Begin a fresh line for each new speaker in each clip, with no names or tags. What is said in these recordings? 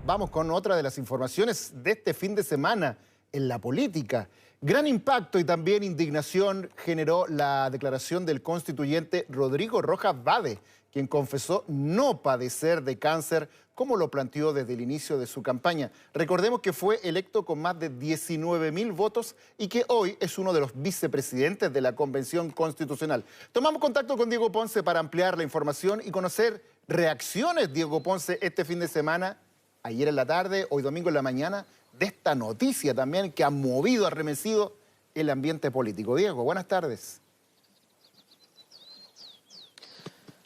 Vamos con otra de las informaciones de este fin de semana en la política. Gran impacto y también indignación generó la declaración del constituyente Rodrigo Rojas Vade, quien confesó no padecer de cáncer como lo planteó desde el inicio de su campaña. Recordemos que fue electo con más de 19.000 votos y que hoy es uno de los vicepresidentes de la Convención Constitucional. Tomamos contacto con Diego Ponce para ampliar la información y conocer reacciones, Diego Ponce, este fin de semana, ayer en la tarde, hoy domingo en la mañana, de esta noticia también que ha movido, ha remecido el ambiente político. Diego, buenas tardes.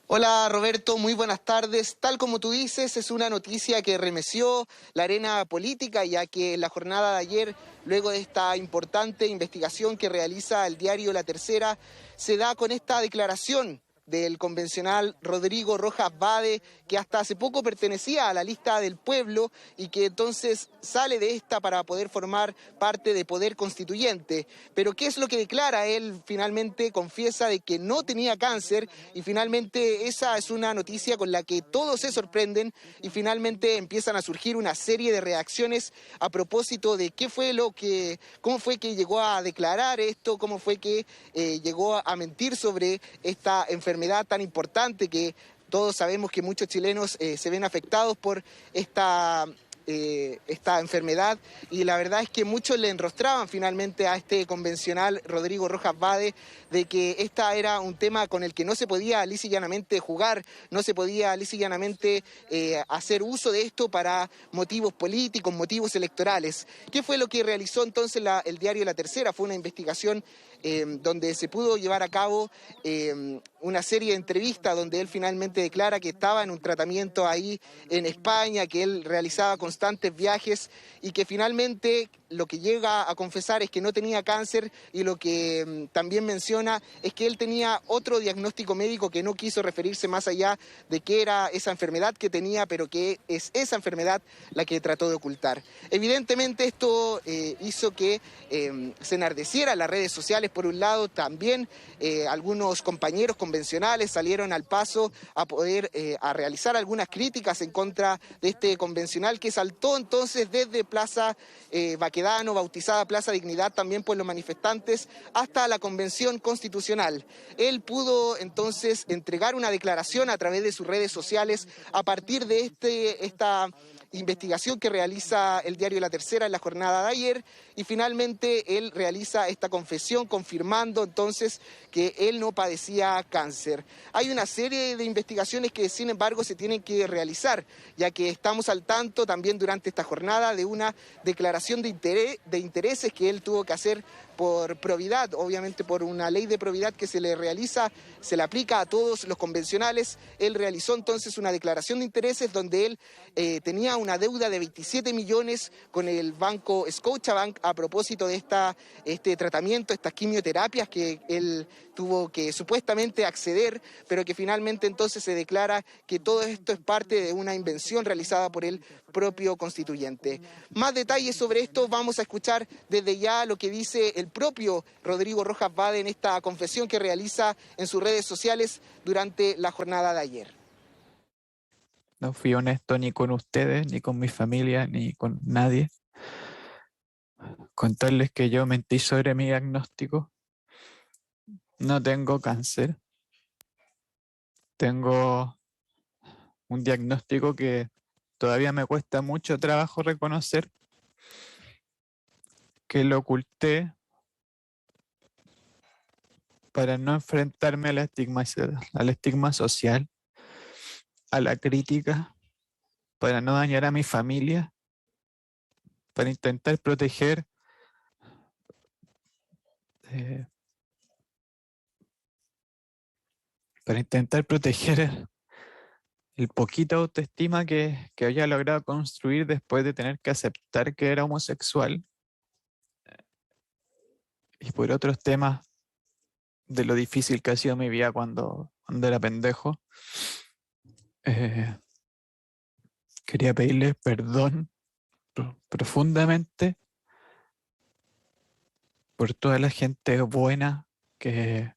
Hola Roberto, muy buenas tardes. Tal como tú dices, es una noticia que remeció la arena política, ya que en la jornada de ayer, luego de esta importante investigación que realiza el diario La Tercera, se da con esta declaración del convencional Rodrigo Rojas Vade, que hasta hace poco pertenecía a la lista del pueblo y que entonces sale de esta para poder formar parte de Poder Constituyente. Pero ¿qué es lo que declara? Él finalmente confiesa de que no tenía cáncer y finalmente esa es una noticia con la que todos se sorprenden y finalmente empiezan a surgir una serie de reacciones a propósito de cómo fue que llegó a declarar esto, cómo fue que llegó a mentir sobre esta enfermedad tan importante que todos sabemos que muchos chilenos se ven afectados por esta enfermedad, y la verdad es que muchos le enrostraban finalmente a este convencional Rodrigo Rojas Vade de que esta era un tema con el que no se podía lisa y llanamente jugar, no se podía lisa y llanamente hacer uso de esto para motivos políticos, motivos electorales. ¿Qué fue lo que realizó entonces el diario La Tercera? Fue una investigación donde se pudo llevar a cabo una serie de entrevistas donde él finalmente declara que estaba en un tratamiento ahí en España, que él realizaba constantes viajes y que finalmente lo que llega a confesar es que no tenía cáncer, y lo que también menciona es que él tenía otro diagnóstico médico que no quiso referirse más allá de qué era esa enfermedad que tenía, pero que es esa enfermedad la que trató de ocultar. Evidentemente esto hizo que se enardeciera las redes sociales. Por un lado, también algunos compañeros convencionales salieron al paso a poder a realizar algunas críticas en contra de este convencional, que saltó entonces desde Plaza Baquedano, bautizada Plaza Dignidad también por los manifestantes, hasta la Convención Constitucional. Él pudo entonces entregar una declaración a través de sus redes sociales a partir de esta investigación que realiza el diario La Tercera en la jornada de ayer, y finalmente él realiza esta confesión confirmando entonces que él no padecía cáncer. Hay una serie de investigaciones que sin embargo se tienen que realizar, ya que estamos al tanto también durante esta jornada de una declaración de intereses que él tuvo que hacer por probidad, obviamente por una ley de probidad que se le realiza, se le aplica a todos los convencionales. Él realizó entonces una declaración de intereses donde él tenía una deuda de 27 millones con el banco Scotiabank a propósito de este tratamiento, estas quimioterapias que él tuvo que supuestamente acceder, pero que finalmente entonces se declara que todo esto es parte de una invención realizada por el propio constituyente. Más detalles sobre esto vamos a escuchar desde ya lo que dice el propio Rodrigo Rojas Vade en esta confesión que realiza en sus redes sociales durante la jornada de ayer.
No fui honesto ni con ustedes, ni con mi familia, ni con nadie. Contarles que yo mentí sobre mi diagnóstico. No tengo cáncer. Tengo un diagnóstico que todavía me cuesta mucho trabajo reconocer, que lo oculté para no enfrentarme al estigma social, a la crítica, para no dañar a mi familia, para intentar proteger el poquita autoestima que había logrado construir después de tener que aceptar que era homosexual, y por otros temas de lo difícil que ha sido mi vida cuando era pendejo. Quería pedirles perdón profundamente por toda la gente buena que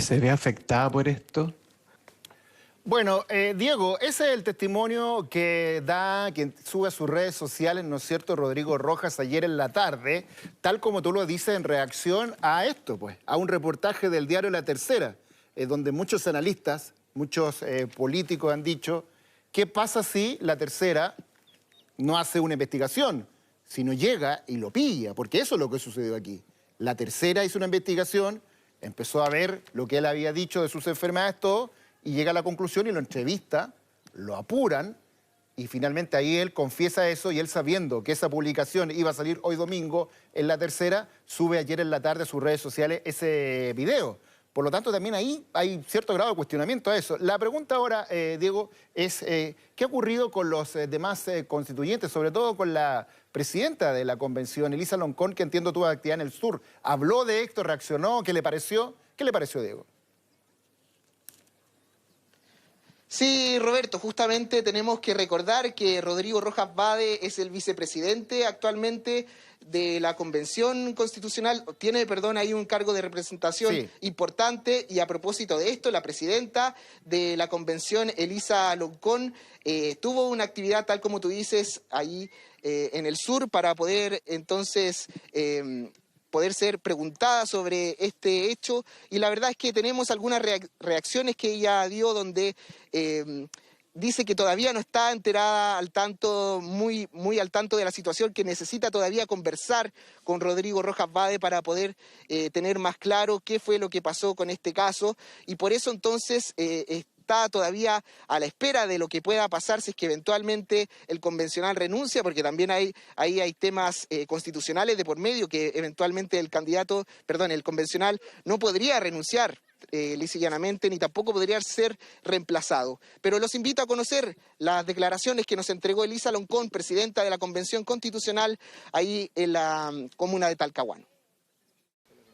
se ve afectada por esto.
Bueno, Diego, ese es el testimonio que da quien sube a sus redes sociales, ¿no es cierto?, Rodrigo Rojas, ayer en la tarde, tal como tú lo dices en reacción a esto, pues, a un reportaje del diario La Tercera, donde muchos analistas, muchos políticos han dicho, ¿qué pasa si La Tercera no hace una investigación, sino llega y lo pilla? Porque eso es lo que sucedió aquí. La Tercera hizo una investigación, empezó a ver lo que él había dicho de sus enfermedades, todo, y llega a la conclusión y lo entrevista, lo apuran, y finalmente ahí él confiesa eso, y él sabiendo que esa publicación iba a salir hoy domingo en La Tercera, sube ayer en la tarde a sus redes sociales ese video. Por lo tanto, también ahí hay cierto grado de cuestionamiento a eso. La pregunta ahora, Diego, es ¿qué ha ocurrido con los demás constituyentes, sobre todo con la presidenta de la convención, Elisa Loncón, que entiendo tuvo actividad en el sur? ¿Habló de esto, reaccionó? ¿Qué le pareció? ¿Qué le pareció, Diego?
Sí, Roberto, justamente tenemos que recordar que Rodrigo Rojas Vade es el vicepresidente actualmente de la Convención Constitucional, tiene, perdón, ahí un cargo de representación importante, y a propósito de esto, la presidenta de la Convención, Elisa Loncón, tuvo una actividad, tal como tú dices, ahí en el sur para poder entonces poder ser preguntada sobre este hecho, y la verdad es que tenemos algunas reacciones que ella dio donde dice que todavía no está enterada al tanto, muy al tanto de la situación, que necesita todavía conversar con Rodrigo Rojas Vade para poder tener más claro qué fue lo que pasó con este caso, y por eso entonces está todavía a la espera de lo que pueda pasar si es que eventualmente el convencional renuncia, porque también ahí hay temas constitucionales de por medio, que eventualmente el convencional no podría renunciar lisa y llanamente, ni tampoco podría ser reemplazado. Pero los invito a conocer las declaraciones que nos entregó Elisa Loncón, presidenta de la Convención Constitucional, ahí en la comuna de Talcahuano.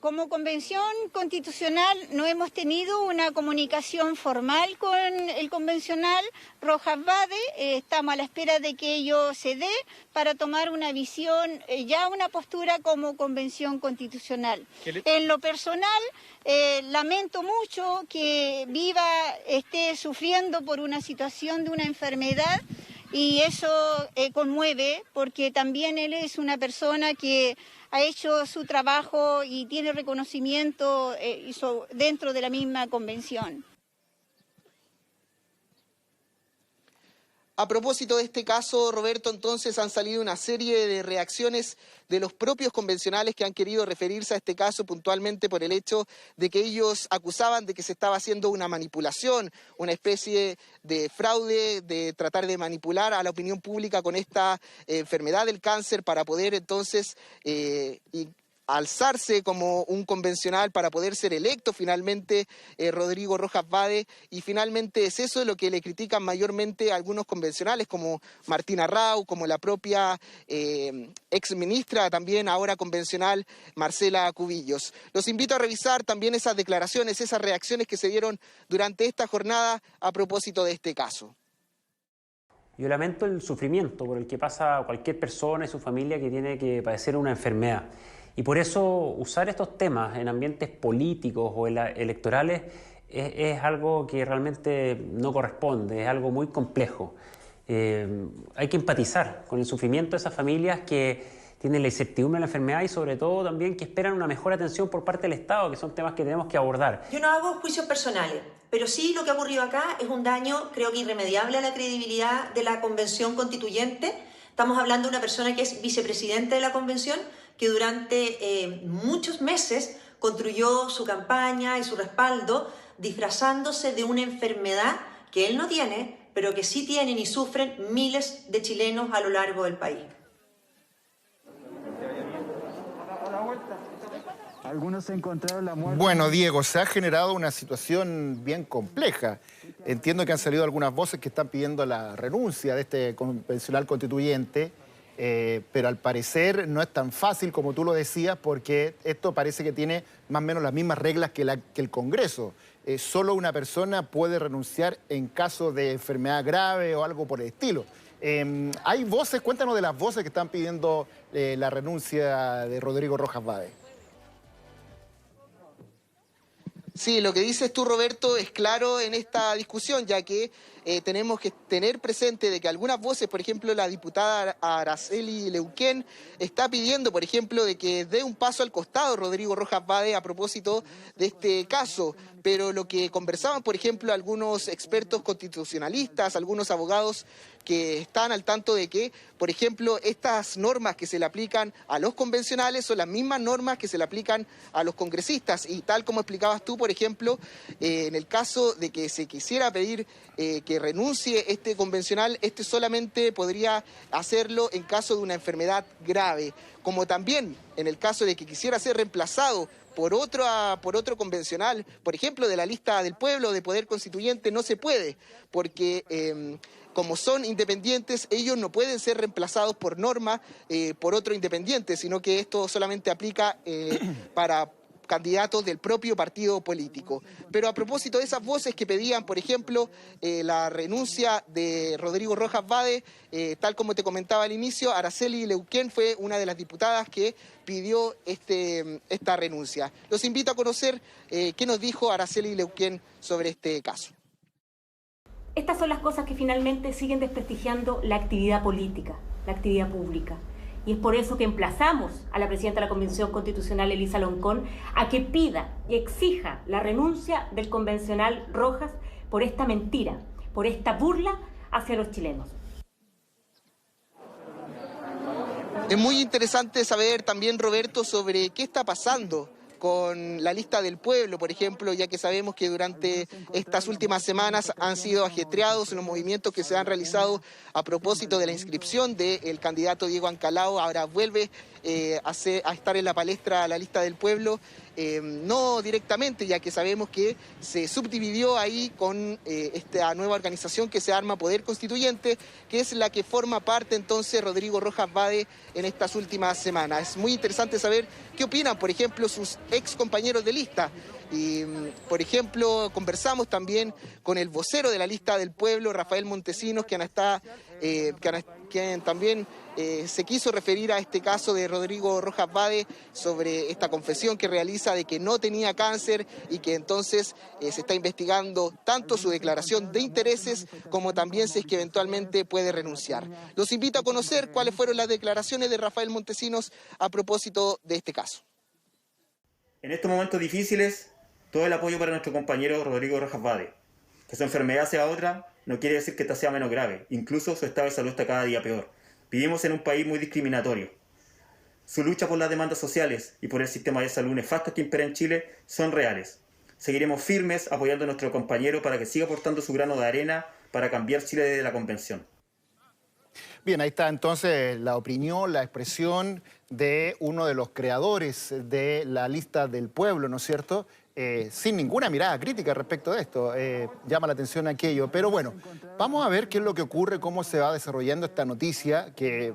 Como Convención Constitucional no hemos tenido una comunicación formal con el convencional Rojas Vade. Estamos a la espera de que ello se dé para tomar una visión, ya una postura como Convención Constitucional. En lo personal, lamento mucho que Viva esté sufriendo por una situación de una enfermedad, y eso conmueve, porque también él es una persona que ha hecho su trabajo y tiene reconocimiento dentro de la misma convención.
A propósito de este caso, Roberto, entonces han salido una serie de reacciones de los propios convencionales que han querido referirse a este caso puntualmente por el hecho de que ellos acusaban de que se estaba haciendo una manipulación, una especie de fraude, de tratar de manipular a la opinión pública con esta enfermedad del cáncer para poder entonces alzarse como un convencional para poder ser electo finalmente Rodrigo Rojas Vade, y finalmente es eso lo que le critican mayormente a algunos convencionales como Martina Rau, como la propia ex ministra también ahora convencional Marcela Cubillos. Los invito a revisar también esas declaraciones, esas reacciones que se dieron durante esta jornada a propósito de este caso.
Yo lamento el sufrimiento por el que pasa cualquier persona y su familia que tiene que padecer una enfermedad. Y por eso usar estos temas en ambientes políticos o electorales es algo que realmente no corresponde, es algo muy complejo. Hay que empatizar con el sufrimiento de esas familias que tienen la incertidumbre de la enfermedad y sobre todo también que esperan una mejor atención por parte del Estado, que son temas que tenemos que abordar.
Yo no hago juicios personales, pero sí lo que ha ocurrido acá es un daño, creo que irremediable, a la credibilidad de la Convención Constituyente. Estamos hablando de una persona que es vicepresidente de la Convención, que durante muchos meses construyó su campaña y su respaldo disfrazándose de una enfermedad que él no tiene, pero que sí tienen y sufren miles de chilenos a lo largo del país.
Algunos encontraron la muerte.
Bueno, Diego, se ha generado una situación bien compleja. Entiendo que han salido algunas voces que están pidiendo la renuncia de este convencional constituyente, pero al parecer no es tan fácil como tú lo decías, porque esto parece que tiene más o menos las mismas reglas que el Congreso. Solo una persona puede renunciar en caso de enfermedad grave o algo por el estilo. Hay voces, cuéntanos de las voces que están pidiendo la renuncia de Rodrigo Rojas Vade.
Sí, lo que dices tú, Roberto, es claro en esta discusión, ya que tenemos que tener presente de que algunas voces, por ejemplo, la diputada Araceli Leuquén, está pidiendo, por ejemplo, de que dé un paso al costado Rodrigo Rojas Vade a propósito de este caso. Pero lo que conversaban, por ejemplo, algunos expertos constitucionalistas, algunos abogados que están al tanto de que, por ejemplo, estas normas que se le aplican a los convencionales son las mismas normas que se le aplican a los congresistas. Y tal como explicabas tú, por ejemplo, en el caso de que se quisiera pedir que renuncie este convencional, este solamente podría hacerlo en caso de una enfermedad grave, como también en el caso de que quisiera ser reemplazado por otro convencional, por ejemplo, de la lista del pueblo, de Poder Constituyente, no se puede, porque como son independientes, ellos no pueden ser reemplazados por norma por otro independiente, sino que esto solamente aplica para candidatos del propio partido político. Pero a propósito de esas voces que pedían, por ejemplo, la renuncia de Rodrigo Rojas Vade, tal como te comentaba al inicio, Araceli Leuquén fue una de las diputadas que pidió esta renuncia. Los invito a conocer qué nos dijo Araceli Leuquén sobre este caso.
Estas son las cosas que finalmente siguen desprestigiando la actividad política, la actividad pública. Y es por eso que emplazamos a la presidenta de la Convención Constitucional, Elisa Loncón, a que pida y exija la renuncia del convencional Rojas por esta mentira, por esta burla hacia los chilenos.
Es muy interesante saber también, Roberto, sobre qué está pasando con la lista del pueblo, por ejemplo, ya que sabemos que durante estas últimas semanas han sido ajetreados los movimientos que se han realizado a propósito de la inscripción del candidato Diego Ancalao. Ahora vuelve a estar en la palestra la lista del pueblo, no directamente, ya que sabemos que se subdividió ahí con esta nueva organización que se arma Poder Constituyente, que es la que forma parte entonces Rodrigo Rojas Vade en estas últimas semanas. Es muy interesante saber qué opinan, por ejemplo, sus ex compañeros de lista. Y, por ejemplo, conversamos también con el vocero de la lista del pueblo, Rafael Montesinos, quien también se quiso referir a este caso de Rodrigo Rojas Vade sobre esta confesión que realiza de que no tenía cáncer y que entonces se está investigando tanto su declaración de intereses como también si es que eventualmente puede renunciar. Los invito a conocer cuáles fueron las declaraciones de Rafael Montesinos a propósito de este caso.
En estos momentos difíciles, todo el apoyo para nuestro compañero Rodrigo Rojas Vade. Que su enfermedad sea otra no quiere decir que esta sea menos grave, incluso su estado de salud está cada día peor. Vivimos en un país muy discriminatorio. Su lucha por las demandas sociales y por el sistema de salud nefasto que impera en Chile son reales. Seguiremos firmes apoyando a nuestro compañero para que siga aportando su grano de arena para cambiar Chile desde la Convención.
Bien, ahí está entonces la opinión, la expresión de uno de los creadores de la lista del pueblo, ¿no es cierto? Sin ninguna mirada crítica respecto de esto. Llama la atención aquello. Pero bueno, vamos a ver qué es lo que ocurre, cómo se va desarrollando esta noticia que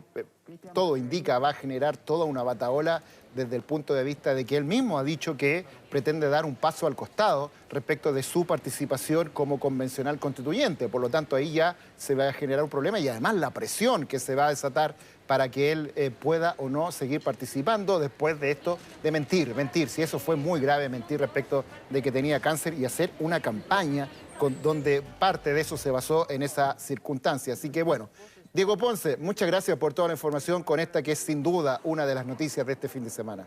todo indica va a generar toda una batahola desde el punto de vista de que él mismo ha dicho que pretende dar un paso al costado respecto de su participación como convencional constituyente. Por lo tanto, ahí ya se va a generar un problema y además la presión que se va a desatar para que él pueda o no seguir participando después de esto de mentir. Si eso fue muy grave, mentir respecto de que tenía cáncer y hacer una campaña donde parte de eso se basó en esa circunstancia. Así que bueno, Diego Ponce, muchas gracias por toda la información con esta que es sin duda una de las noticias de este fin de semana.